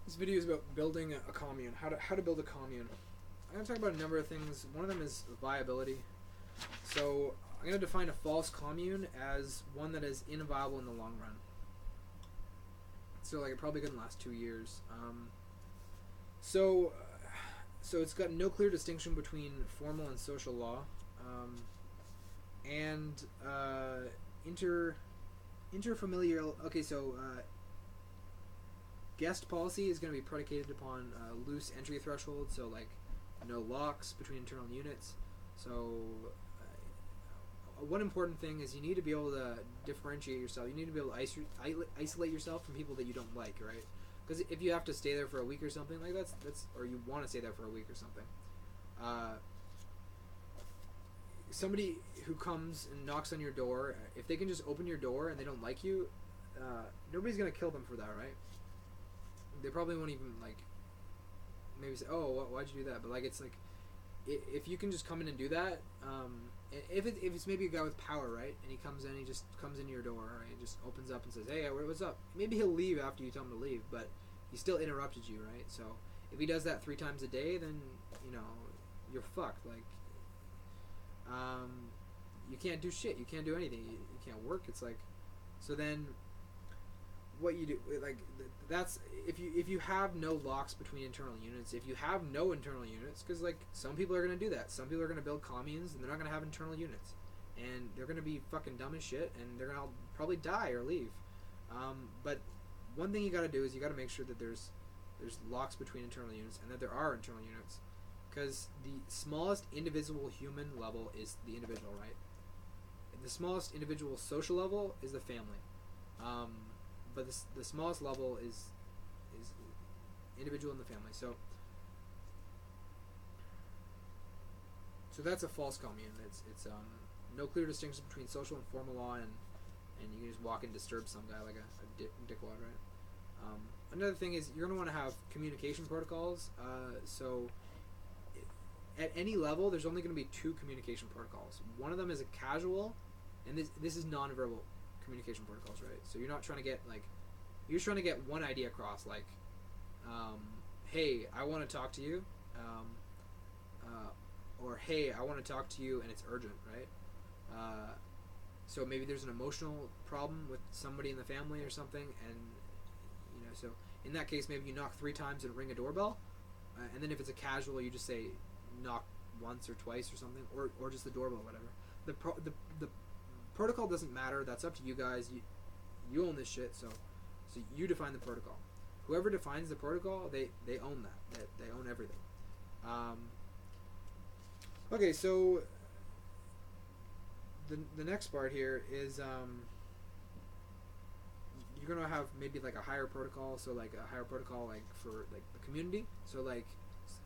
This video is about building a commune. How to build a commune. I'm going to talk about a number of things. One of them is viability. So I'm going to define a false commune as one that is inviable in the long run. So like it probably couldn't last 2 years. So it's got no clear distinction between formal and social law, and interfamilial. Okay, so guest policy is going to be predicated upon loose entry threshold. So like no locks between internal units. So one important thing is you need to be able to differentiate yourself. You need to be able to isolate yourself from people that you don't like, right? Because if you have to stay there for a week or something, like that's or you want to stay there for a week or something, somebody who comes and knocks on your door, if they can just open your door and they don't like you, nobody's gonna kill them for that, right? They probably won't even like maybe say, "Oh, why'd you do that?" But like it's like if you can just come in and do that, if it's maybe a guy with power, right, and he comes in, he just comes into your door, right, he just opens up and says, "Hey, what's up?" Maybe he'll leave after you tell him to leave, but he still interrupted you, right? So if he does that 3 times a day, then you're fucked. Like, you can't do shit. You can't do anything. You can't work. It's like, so then what you do, like that's if you have no locks between internal units, if you have no internal units, because like some people are going to do that. Some people are going to build communes and they're not going to have internal units, and they're going to be fucking dumb as shit, and they're going to probably die or leave. But one thing you got to do is you got to make sure that there's locks between internal units and that there are internal units, because the smallest indivisible human level is the individual, right? The smallest individual social level is the family. But the smallest level is individual in the family. So that's a false commune. It's no clear distinction between social and formal law, and you can just walk and disturb some guy like a dickwad, right? Another thing is you're going to want to have communication protocols. So at any level, there's only going to be 2 communication protocols. One of them is a casual, and this is non-verbal communication protocols, right? So you're not trying to get you're just trying to get one idea across, like, hey, I want to talk to you, or hey, I want to talk to you and it's urgent, right? So maybe there's an emotional problem with somebody in the family or something, and so in that case, maybe you knock 3 times and ring a doorbell, and then if it's a casual, you just say knock once or twice or something, or just the doorbell, whatever. The protocol doesn't matter. That's up to you guys. You own this shit, so you define the protocol. Whoever defines the protocol, they own that. They own everything. Okay, so the next part here is you're gonna have maybe like a higher protocol. So like a higher protocol like for like the community. So like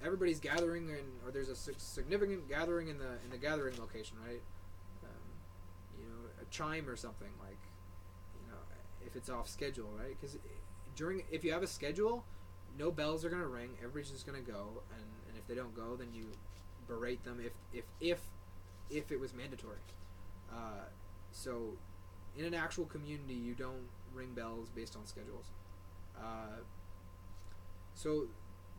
everybody's gathering, or there's a significant gathering in the gathering location, right? A chime or something, like, if it's off schedule, right? Because if you have a schedule, no bells are gonna ring. Everybody's just gonna go, and if they don't go, then you berate them if it was mandatory. So in an actual community, you don't ring bells based on schedules. So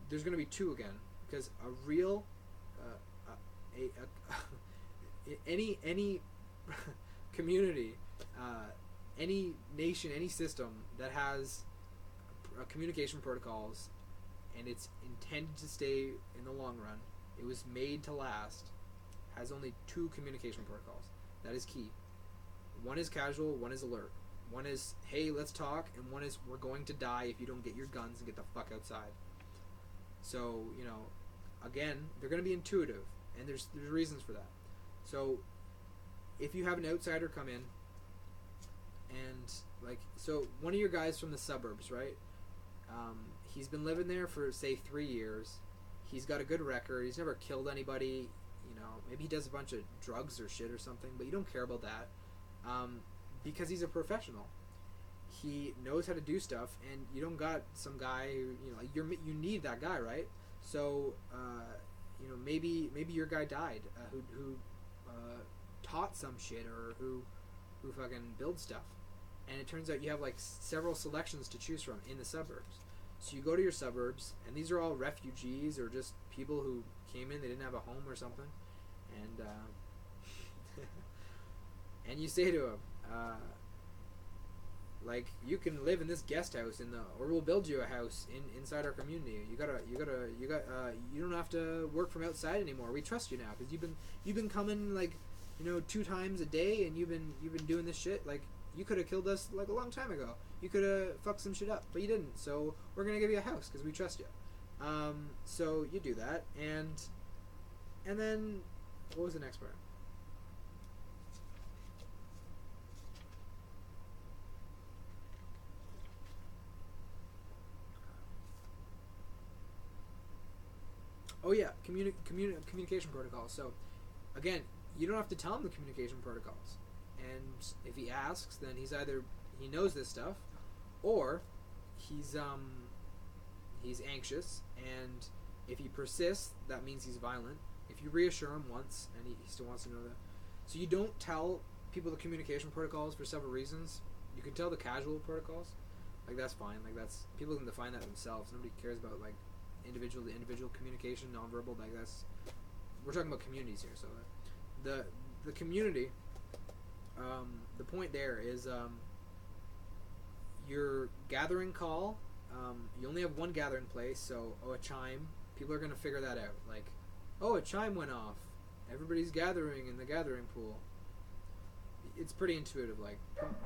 there's gonna be 2 again, because a real any community, any nation, any system that has communication protocols and it's intended to stay in the long run, it was made to last, has only 2 communication protocols. That is key. One is casual, one is alert. One is, hey, let's talk, and one is, we're going to die if you don't get your guns and get the fuck outside. So, again, they're going to be intuitive, and there's reasons for that. So if you have an outsider come in, and like, so one of your guys from the suburbs, right? He's been living there for say 3 years. He's got a good record. He's never killed anybody. Maybe he does a bunch of drugs or shit or something, but you don't care about that, because he's a professional. He knows how to do stuff, and you don't got some guy who you need that guy, right? So maybe your guy died, who taught some shit, or who fucking builds stuff, and it turns out you have like several selections to choose from in the suburbs. So you go to your suburbs, and these are all refugees or just people who came in, they didn't have a home or something, and and you say to them, like, you can live in this guest house or we'll build you a house inside our community. You don't have to work from outside anymore. We trust you now because you've been coming, like, 2 times a day, and you've been doing this shit. Like, you could have killed us like a long time ago. You could have fucked some shit up, but you didn't. So we're gonna give you a house because we trust you. So you do that, and then what was the next part? Oh yeah, communication protocols. So again, you don't have to tell him the communication protocols, and if he asks, then he knows this stuff, or he's anxious, and if he persists, that means he's violent. If you reassure him once, and he still wants to know that, so you don't tell people the communication protocols for several reasons. You can tell the casual protocols, like that's fine. Like that's people can define that themselves. Nobody cares about like individual to individual communication, nonverbal. Like that's we're talking about communities here. So the community, the point there is your gathering call. You only have one gathering place, so a chime. People are gonna figure that out. Like, oh, a chime went off. Everybody's gathering in the gathering pool. It's pretty intuitive. Like,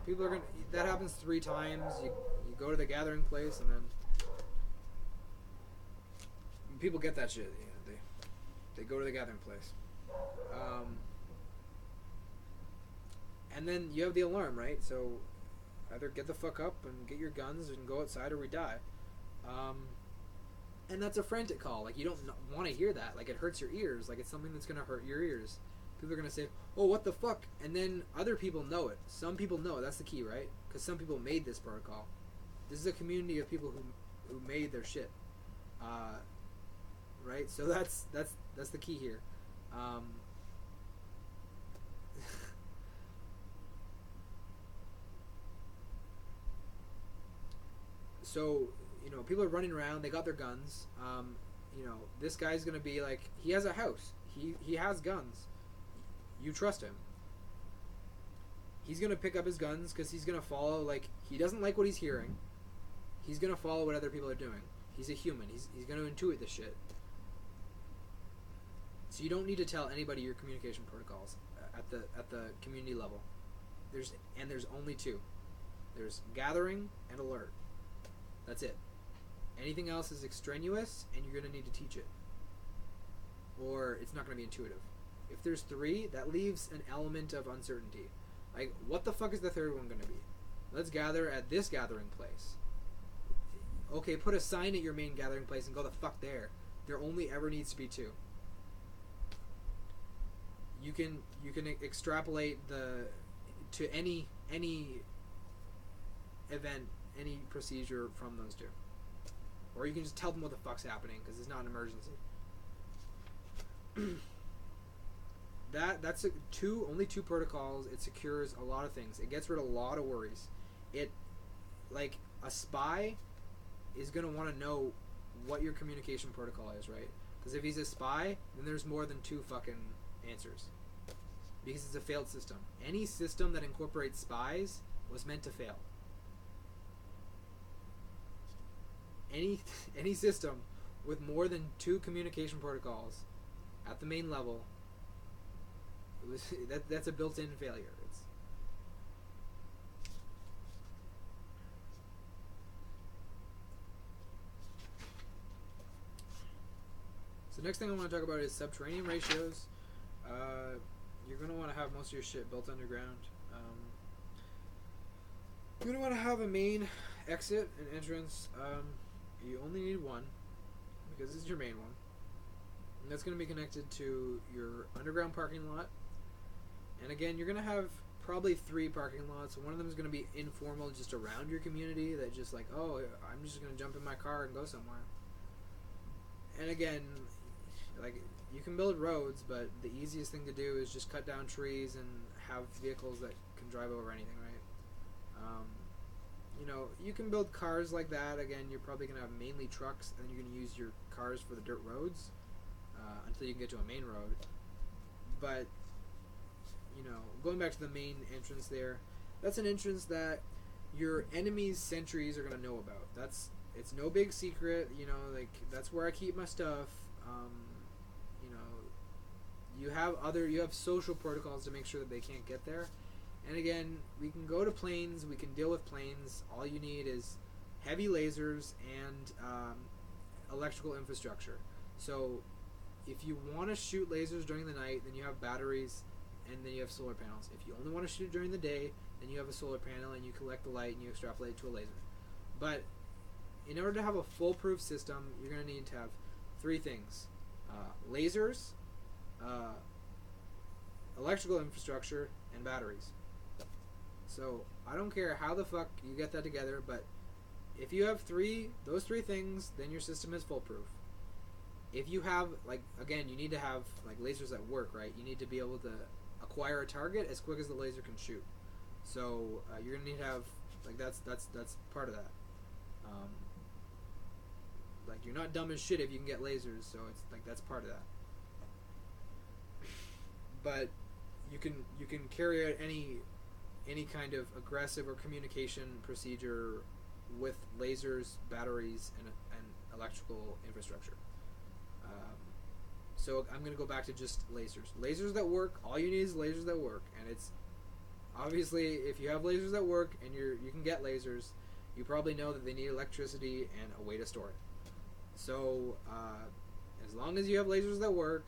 people are gonna. That happens 3 times. You go to the gathering place, and then people get that shit. They go to the gathering place. And then you have the alarm, right? So either get the fuck up and get your guns and go outside, or we die. And that's a frantic call. Like, you don't want to hear that. Like, it hurts your ears. Like, it's something that's going to hurt your ears. People are going to say, oh, what the fuck? And then other people know it. Some people know it. That's the key, right? Because some people made this protocol. This is a community of people who made their shit. Right? So that's the key here. So, people are running around. They got their guns. This guy's gonna be like, he has a house. He has guns. You trust him. He's gonna pick up his guns because he's gonna follow. Like, he doesn't like what he's hearing. He's gonna follow what other people are doing. He's a human. He's gonna intuit this shit. So you don't need to tell anybody your communication protocols at the community level. There's only 2. There's gathering and alert. That's it. Anything else is extraneous, and you're going to need to teach it. Or it's not going to be intuitive. If there's 3, that leaves an element of uncertainty. Like, what the fuck is the 3rd one going to be? Let's gather at this gathering place. Okay, put a sign at your main gathering place and go the fuck there. There only ever needs to be 2. You can extrapolate to any event, any procedure from those 2, or you can just tell them what the fuck's happening because it's not an emergency. That's only 2 protocols. It secures a lot of things. It gets rid of a lot of worries. Like, a spy is gonna want to know what your communication protocol is, right? Because if he's a spy, then there's more than 2 fucking answers. Because it's a failed system. Any system that incorporates spies was meant to fail. Any system with more than 2 communication protocols at the main level, that's a built-in failure. So next thing I want to talk about is subterranean ratios. You're going to want to have most of your shit built underground. You're going to want to have a main exit and entrance. You only need 1 because this is your main one. And that's going to be connected to your underground parking lot. And again, you're going to have probably 3 parking lots. One of them is going to be informal, just around your community, that just like, oh, I'm just going to jump in my car and go somewhere. And again, like, you can build roads, but the easiest thing to do is just cut down trees and have vehicles that can drive over anything, right? you know, you can build cars like that. Again, you're probably going to have mainly trucks, and you're going to use your cars for the dirt roads until you can get to a main road. But, you know, going back to the main entrance there, that's an entrance that your enemy's sentries are going to know about. It's no big secret, you know, like, that's where I keep my stuff. You know, you have social protocols to make sure that they can't get there. And again, we can go to planes, we can deal with planes. All you need is heavy lasers and electrical infrastructure. So if you want to shoot lasers during the night, then you have batteries and then you have solar panels. If you only want to shoot during the day, then you have a solar panel and you collect the light and you extrapolate it to a laser. But in order to have a foolproof system, you're going to need to have three things. Lasers, electrical infrastructure, and batteries. So I don't care how the fuck you get that together, but if you have those three things, then your system is foolproof. If you have, like, again, you need to have like lasers that work, right? You need to be able to acquire a target as quick as the laser can shoot. So you're gonna need to have, like, that's part of that. Like, you're not dumb as shit if you can get lasers, so it's like that's part of that. But you can carry out any kind of aggressive or communication procedure with lasers, batteries, and electrical infrastructure. So I'm going to go back to just lasers. Lasers that work. All you need is lasers that work, and it's obviously, if you have lasers that work and you can get lasers, you probably know that they need electricity and a way to store it. So as long as you have lasers that work,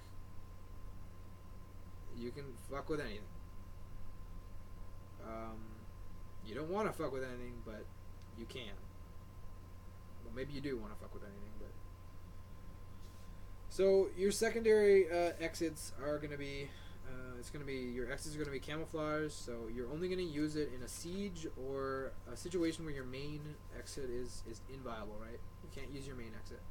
you can fuck with anything. You don't want to fuck with anything, but you can. Well, maybe you do want to fuck with anything, but... So your secondary exits are going to be... your exits are going to be camouflage, so you're only going to use it in a siege or a situation where your main exit is inviolable, right? You can't use your main exit.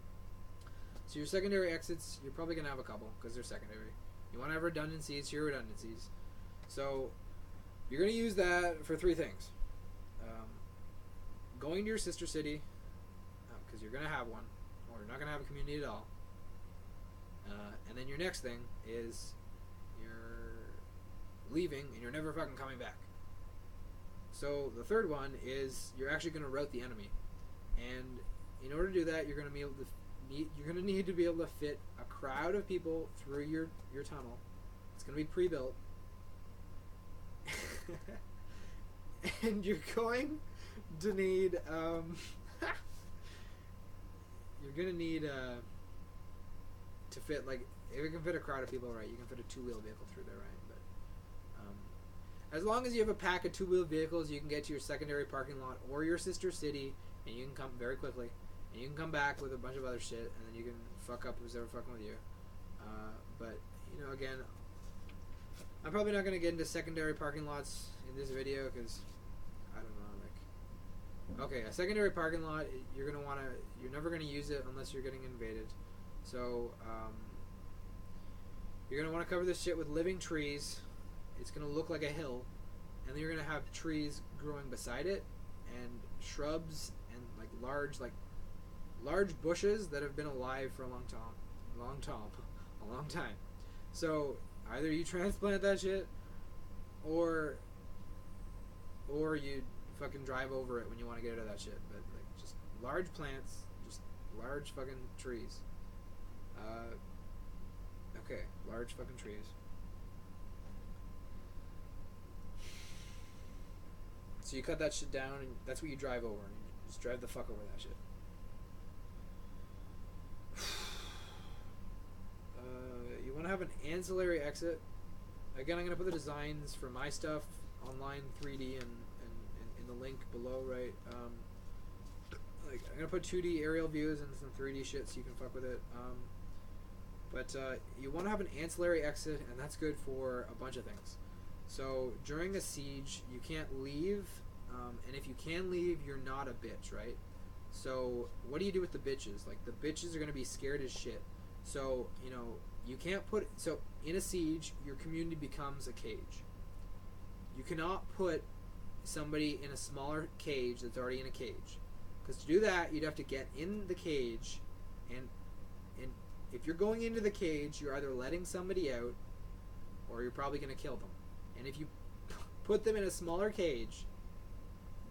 So your secondary exits, you're probably going to have a couple, because they're secondary. You want to have redundancies, here are redundancies. So you're going to use that for three things. Going to your sister city, because you're going to have one, or you're not going to have a community at all. And then your next thing is you're leaving and you're never fucking coming back. So the third one is you're actually going to rout the enemy. And in order to do that, you're going to need to be able to fit a crowd of people through your tunnel. It's going to be pre-built. And you're going to need to fit, like, if you can fit a crowd of people, right, you can fit a two-wheel vehicle through there, right? But as long as you have a pack of two-wheel vehicles, you can get to your secondary parking lot or your sister city, and you can come very quickly, and you can come back with a bunch of other shit, and then you can fuck up who's ever fucking with you. But, you know, again, I'm probably not going to get into secondary parking lots in this video, because I don't know, like, okay, a secondary parking lot, you're never going to use it unless you're getting invaded. So, you're going to want to cover this shit with living trees. It's going to look like a hill, and then you're going to have trees growing beside it, and shrubs, and like large bushes that have been alive for a long time. So either you transplant that shit, or you fucking drive over it when you want to get out of that shit. But like, just large plants, just large fucking trees. Okay, large fucking trees. So you cut that shit down, and that's what you drive over, and you just drive the fuck over that shit. You want to have an ancillary exit. Again, I'm going to put the designs for my stuff online 3D and in the link below, right? Like, I'm going to put 2D aerial views and some 3D shit so you can fuck with it. But you want to have an ancillary exit, and that's good for a bunch of things. So during a siege, you can't leave, and if you can leave, you're not a bitch, right? So what do you do with the bitches? Like, the bitches are going to be scared as shit. So, you know, you can't put... So, in a siege, your community becomes a cage. You cannot put somebody in a smaller cage that's already in a cage. Because to do that, you'd have to get in the cage, and if you're going into the cage, you're either letting somebody out, or you're probably going to kill them. And if you put them in a smaller cage,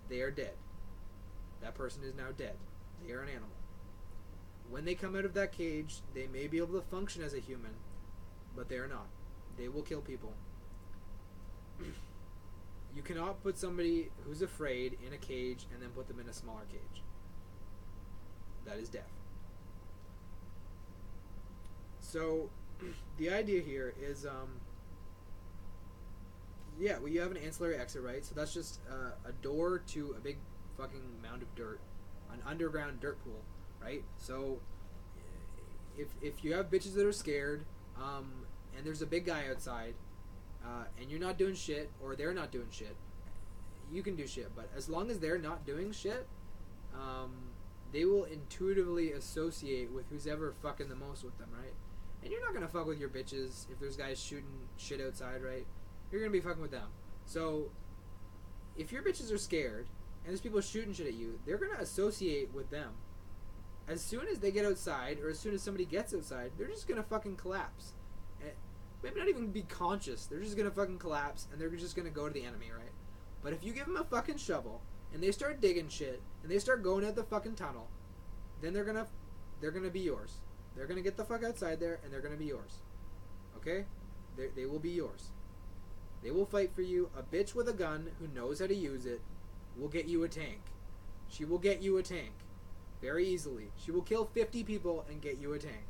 they are dead. That person is now dead. They are an animal. When they come out of that cage, they may be able to function as a human, but they are not. They will kill people. You cannot put somebody who's afraid in a cage and then put them in a smaller cage. That is death. So, the idea here is, you have an ancillary exit, right? So that's just a door to a big fucking mound of dirt, an underground dirt pool, right? So, if you have bitches that are scared, and there's a big guy outside, and you're not doing shit, or they're not doing shit, you can do shit. But as long as they're not doing shit, they will intuitively associate with who's ever fucking the most with them, right? And you're not gonna fuck with your bitches if there's guys shooting shit outside, right? You're gonna be fucking with them. So, if your bitches are scared, and there's people shooting shit at you, they're gonna associate with them. As soon as they get outside, or as soon as somebody gets outside, they're just gonna fucking collapse. Maybe not even be conscious. They're just gonna fucking collapse, and they're just gonna go to the enemy, right? But if you give them a fucking shovel, and they start digging shit, and they start going at the fucking tunnel, then they're gonna be yours. They're gonna get the fuck outside there, and they're gonna be yours. Okay? They will be yours. They will fight for you. A bitch with a gun who knows how to use it will get you a tank. She will get you a tank. Very easily. She will kill 50 people and get you a tank.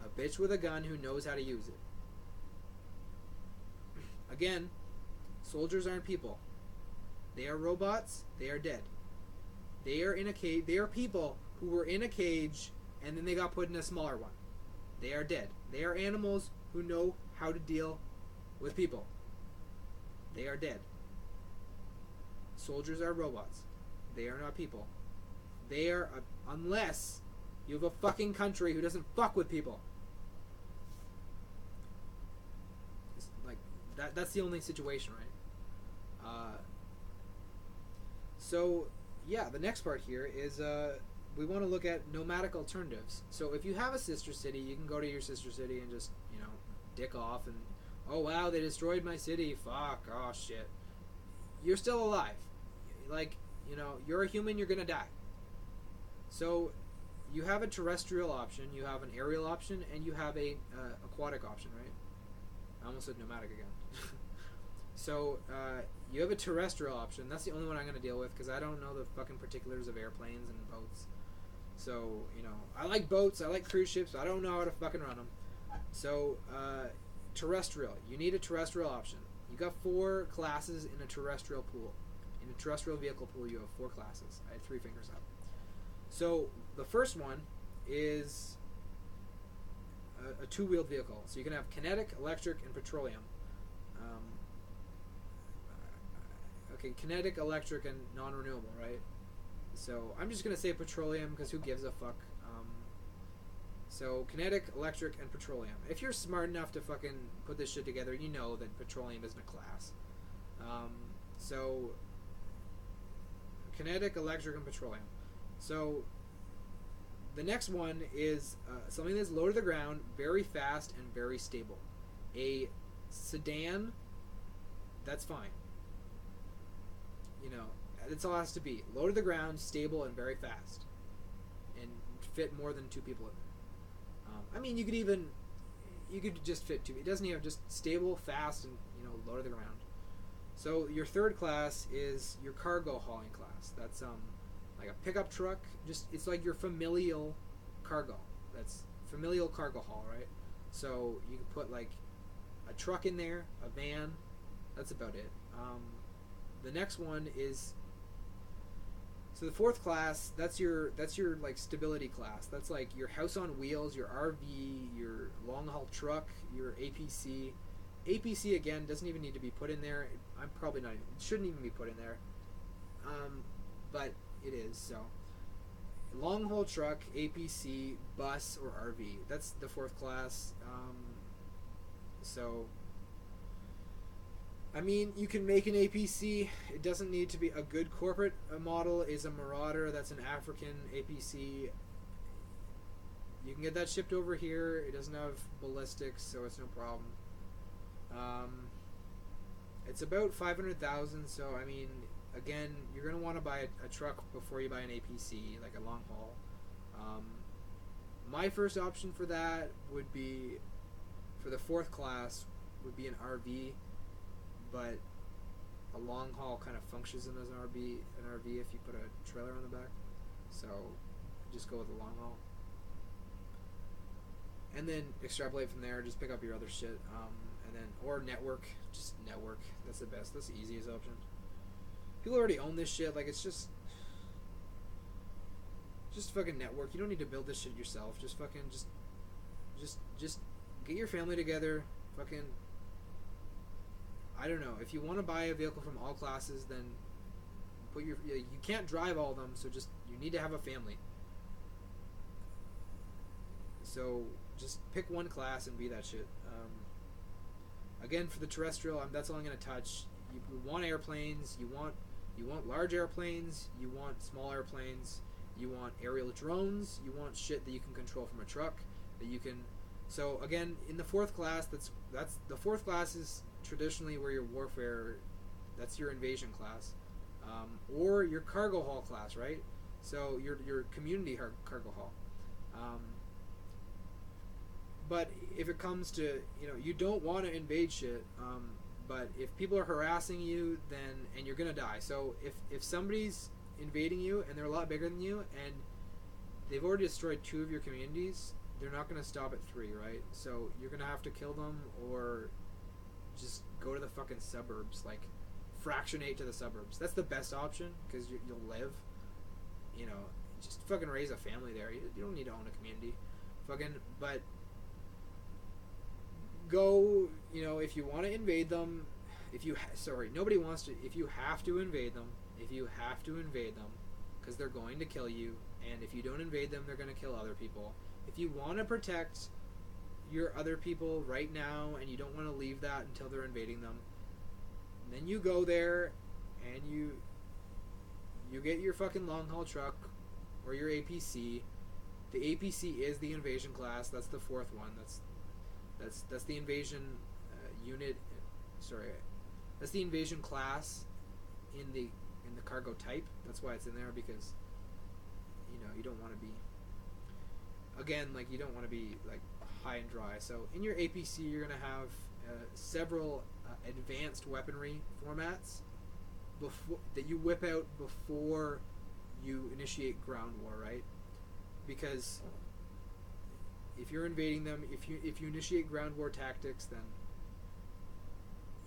A bitch with a gun who knows how to use it. Again, soldiers aren't people. They are robots. They are dead. They are in a cage. They are people who were in a cage and then they got put in a smaller one. They are dead. They are animals who know how to deal with people. They are dead. Soldiers are robots. They are not people. They are, unless you have a fucking country who doesn't fuck with people. It's like that's the only situation, right? So yeah, the next part here is we want to look at nomadic alternatives. So if you have a sister city, you can go to your sister city and just, dick off and, oh wow, they destroyed my city, fuck, oh shit. You're still alive. Like, you're a human, you're gonna die. So you have a terrestrial option, you have an aerial option, and you have a aquatic option, right? I almost said nomadic again. So you have a terrestrial option. That's the only one I'm going to deal with because I don't know the fucking particulars of airplanes and boats. So, I like boats, I like cruise ships, I don't know how to fucking run them. So, terrestrial. You need a terrestrial option. You got 4 classes in a terrestrial pool. In a terrestrial vehicle pool, you have 4 classes. I had 3 fingers up. So, the first one is a 2-wheeled vehicle. So you can have kinetic, electric, and petroleum. Kinetic, electric, and non-renewable, right? So I'm just going to say petroleum because who gives a fuck? So kinetic, electric, and petroleum. If you're smart enough to fucking put this shit together, you know that petroleum isn't a class. So kinetic, electric, and petroleum. So the next one is something that's low to the ground, very fast, and very stable. A sedan, that's fine. That's all it has to be. Low to the ground, stable, and very fast. And fit more than 2 people in there. You could just fit 2. It doesn't even just stable, fast, and, low to the ground. So your third class is your cargo hauling class. That's, like a pickup truck. It's like your familial cargo. That's familial cargo haul, right? So you can put, like, a truck in there, a van. That's about it. The next one is, so the 4th class, that's your like stability class. That's like your house on wheels, your RV, your long haul truck, your APC. APC again doesn't even need to be put in there. I'm probably not even, it shouldn't even be put in there. But it is. So long haul truck, APC, bus, or RV. That's the 4th class. So I mean, you can make an APC. It doesn't need to be a good corporate model. Is a Marauder. That's an African APC. You can get that shipped over here. It doesn't have ballistics, so it's no problem. It's about 500,000. So I mean, again, you're gonna want to buy a truck before you buy an APC, like a long haul. My first option for that would be, for the fourth class, would be an RV, but a long haul kind of functions as an RV if you put a trailer on the back. So just go with the long haul, and then extrapolate from there. Just pick up your other shit, and then or network. Just network. That's the best. That's the easiest option. People already own this shit. Like, it's just fucking network. You don't need to build this shit yourself. Just fucking just get your family together. Fucking, I don't know. If you want to buy a vehicle from all classes, then put your, you can't drive all of them, so just, you need to have a family. So just pick one class and be that shit. Again, for the terrestrial, that's all I'm gonna touch. You want airplanes. You want large airplanes. You want small airplanes. You want aerial drones. You want shit that you can control from a truck. That you can. So again, in the fourth class, that's the fourth class is traditionally where your warfare. That's your invasion class, or your cargo haul class, right? So your community cargo haul. But if it comes to, you don't want to invade shit, but if people are harassing you, then, and you're gonna die. So if somebody's invading you and they're a lot bigger than you and they've already destroyed 2 of your communities, they're not gonna stop at 3, right? So you're gonna have to kill them or just go to the fucking suburbs, like fractionate to the suburbs. That's the best option because you'll live. Just fucking raise a family there. You don't need to own a community, fucking. But go, if you want to invade them, nobody wants to. If you have to invade them, because they're going to kill you, and if you don't invade them, they're going to kill other people. If you want to protect your other people right now, and you don't want to leave that until they're invading them, then you go there, and you get your fucking long haul truck, or your APC. The APC is the invasion class. That's the fourth one. That's the invasion unit. Sorry, that's the invasion class in the cargo type. That's why it's in there, because you don't want to be, again, like, you don't want to be like high and dry. So in your APC, you're gonna have several advanced weaponry formats that you whip out before you initiate ground war, right? Because if you're invading them, if you initiate ground war tactics, then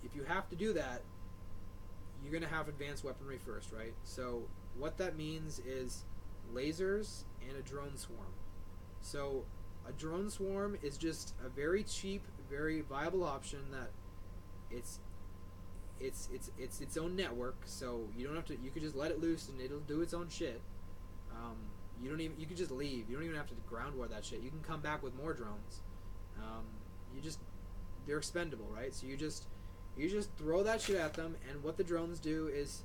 if you have to do that, you're going to have advanced weaponry first, right? So what that means is lasers and a drone swarm. So a drone swarm is just a very cheap, very viable option that it's its own network. So you don't have to. You could just let it loose and it'll do its own shit. You can just leave. You don't even have to ground war that shit. You can come back with more drones. They're expendable, right? So you just throw that shit at them, and what the drones do is,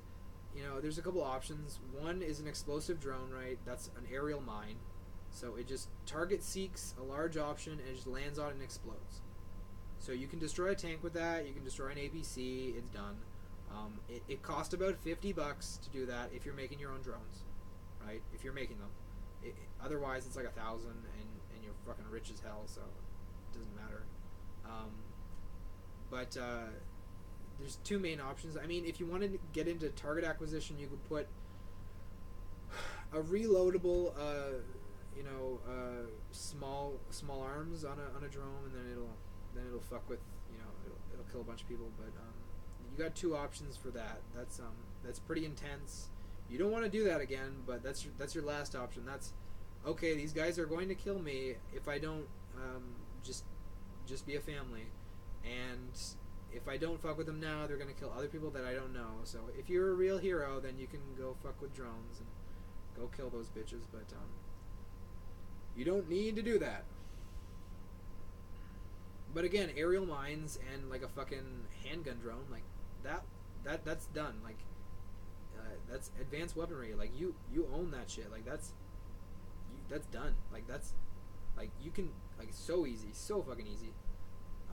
there's a couple options. One is an explosive drone, right? That's an aerial mine. So it just target seeks a large option and it just lands on it and explodes. So you can destroy a tank with that. You can destroy an APC. It's done. It costs about $50 to do that if you're making your own drones, right? If you're making them. Otherwise, it's like 1,000, and you're fucking rich as hell, so it doesn't matter. But there's 2 main options. I mean, if you wanted to get into target acquisition, you could put a reloadable, small arms on a drone, and then it'll fuck with, it'll kill a bunch of people. But you got 2 options for that. That's pretty intense. You don't want to do that again, but that's your last option. That's okay. These guys are going to kill me if I don't just be a family, and if I don't fuck with them now, they're going to kill other people that I don't know. So if you're a real hero, then you can go fuck with drones and go kill those bitches. But you don't need to do that. But again, aerial mines and like a fucking handgun drone, like that's done. Like that's advanced weaponry. Like you own that shit. Like that's done. Like that's like you can like so easy, so fucking easy.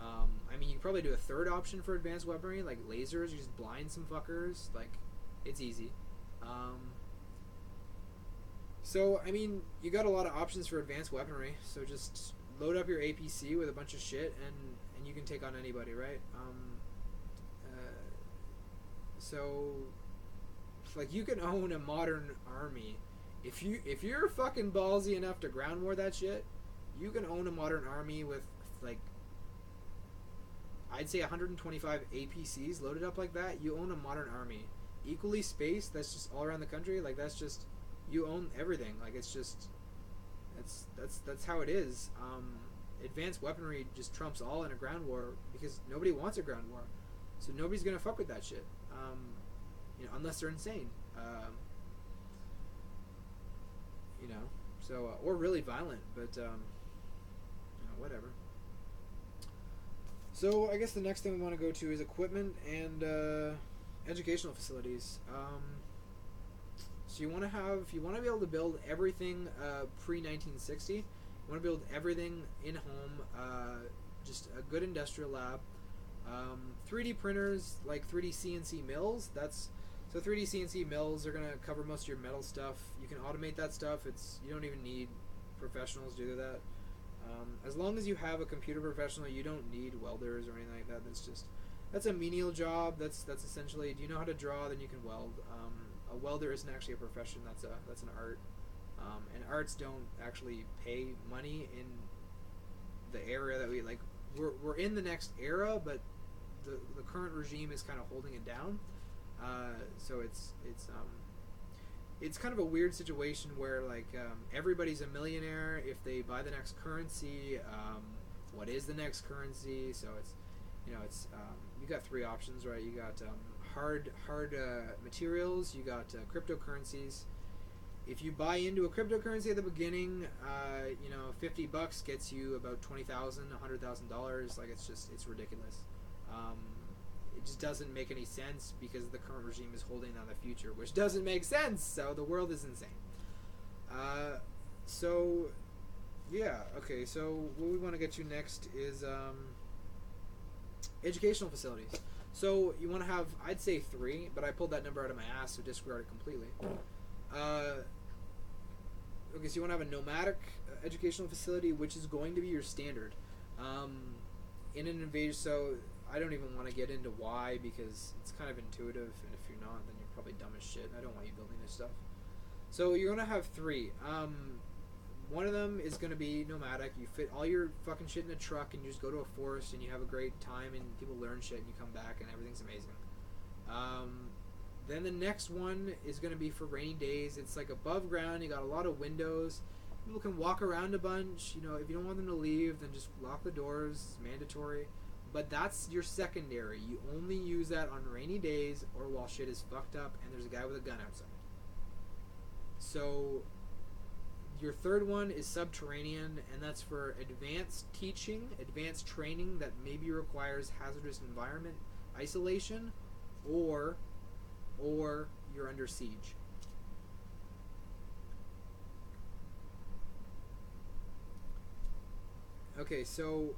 I mean, you can probably do a third option for advanced weaponry, like lasers. You just blind some fuckers. Like it's easy. So I mean, you got a lot of options for advanced weaponry. So just load up your APC with a bunch of shit, and you can take on anybody, right? So like you can own a modern army if you're fucking ballsy enough to ground war that shit. You can own a modern army with like I'd say 125 APCs loaded up like that. You own a modern army, equally spaced. That's just all around the country. Like that's just you own everything. Like it's just that's how it is. Advanced weaponry just trumps all in a ground war because nobody wants a ground war, so nobody's gonna fuck with that shit. You know, unless they're insane. You know, so or really violent, but you know, whatever. So I guess the next thing we want to go to is equipment and educational facilities. So you want to be able to build everything pre-1960. You want to build everything in home, just a good industrial lab. 3D printers like 3D CNC mills. So 3D CNC mills are gonna cover most of your metal stuff. You can automate that stuff. You don't even need professionals to do that. As long as you have a computer professional, you don't need welders or anything like that. That's a menial job. That's essentially, do you know how to draw? Then you can weld. A welder isn't actually a profession. That's an art. And arts don't actually pay money in the era that we like. We're in the next era, but the current regime is kind of holding it down. So it's kind of a weird situation where like everybody's a millionaire if they buy the next currency. What is the next currency? So it's you got three options, right? You got hard materials. You got cryptocurrencies. If you buy into a cryptocurrency at the beginning, $50 gets you about $20,000, $100,000. Like it's ridiculous. It just doesn't make any sense because the current regime is holding on the future, which doesn't make sense. So the world is insane. So what we want to get to next is educational facilities. So you want to have, I'd say 3, but I pulled that number out of my ass, so disregard it completely. Okay, so you want to have a nomadic educational facility, which is going to be your standard. In an invasion, so I don't even want to get into why, because it's kind of intuitive, and if you're not, then you're probably dumb as shit. I don't want you building this stuff. So you're going to have 3. One of them is going to be nomadic. You fit all your fucking shit in a truck, and you just go to a forest, and you have a great time, and people learn shit, and you come back, and everything's amazing. Then the next one is going to be for rainy days. It's like above ground. You got a lot of windows. People can walk around a bunch. You know, if you don't want them to leave, then just lock the doors. It's mandatory. But that's your secondary. You only use that on rainy days or while shit is fucked up and there's a guy with a gun outside. So your third one is subterranean, and that's for advanced teaching, advanced training that maybe requires hazardous environment isolation, or you're under siege. Okay, so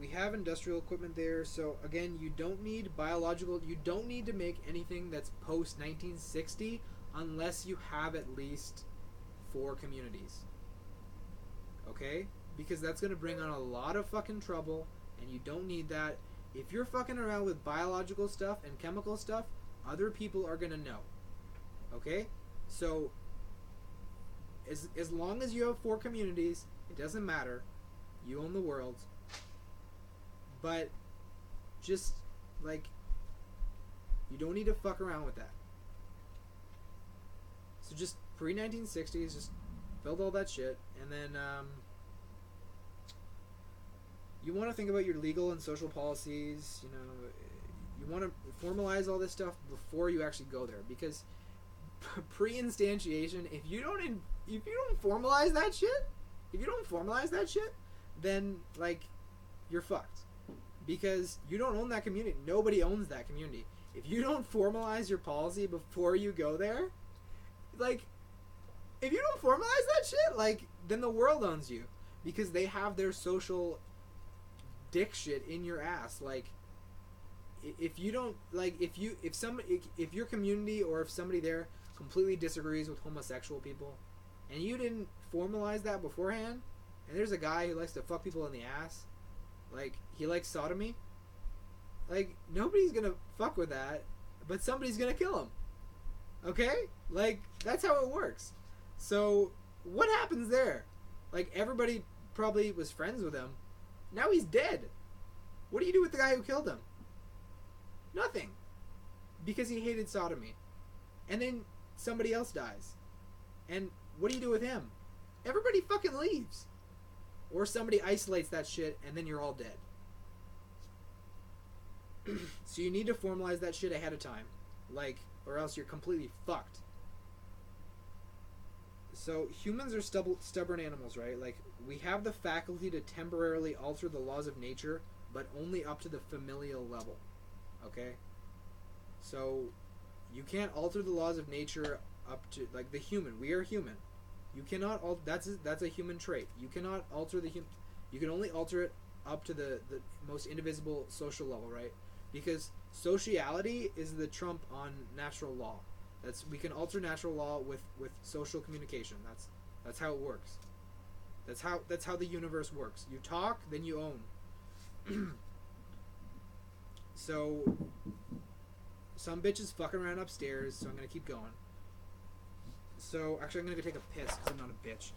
we have industrial equipment there. So again, you don't need you don't need to make anything that's post 1960 unless you have at least 4 communities. Okay? Because that's going to bring on a lot of fucking trouble, and you don't need that. If you're fucking around with biological stuff and chemical stuff, other people are going to know. Okay? So as long as you have 4 communities, it doesn't matter. You own the world. But just, like, you don't need to fuck around with that. So just pre-1960s, just build all that shit. And then you want to think about your legal and social policies. You know, you want to formalize all this stuff before you actually go there. Because pre-instantiation, if you don't formalize that shit, then, like, you're fucked. because you don't own that community. Nobody owns that community. If you don't formalize your policy before you go there, like, if you don't formalize that shit, like, then the world owns you, because they have their social dick shit in your ass. Like, if you don't, like, if your community or if somebody there completely disagrees with homosexual people, and you didn't formalize that beforehand, and there's a guy who likes to fuck people in the ass, like, he likes sodomy, like, nobody's gonna fuck with that, but somebody's gonna kill him. Okay? Like, that's how it works. So, what happens there? Like, everybody probably was friends with him. Now he's dead. What do you do with the guy who killed him? Nothing. Because he hated sodomy. And then somebody else dies. And what do you do with him? Everybody fucking leaves. Or somebody isolates that shit and then you're all dead. So you need to formalize that shit ahead of time. Like, or else you're completely fucked. So humans are stubborn animals, right? Like, we have the faculty to temporarily alter the laws of nature, but only up to the familial level. Okay? So you can't alter the laws of nature up to, like, the human. We are human. You cannot that's a human trait. You cannot alter the human. You can only alter it up to the most indivisible social level, right? Because sociality is the trump on natural law. We can alter natural law with social communication. That's how it works. That's how the universe works. You talk, then you own. So some bitch is fucking around upstairs, so I'm gonna keep going. So actually I'm gonna go take a piss because I'm not a bitch.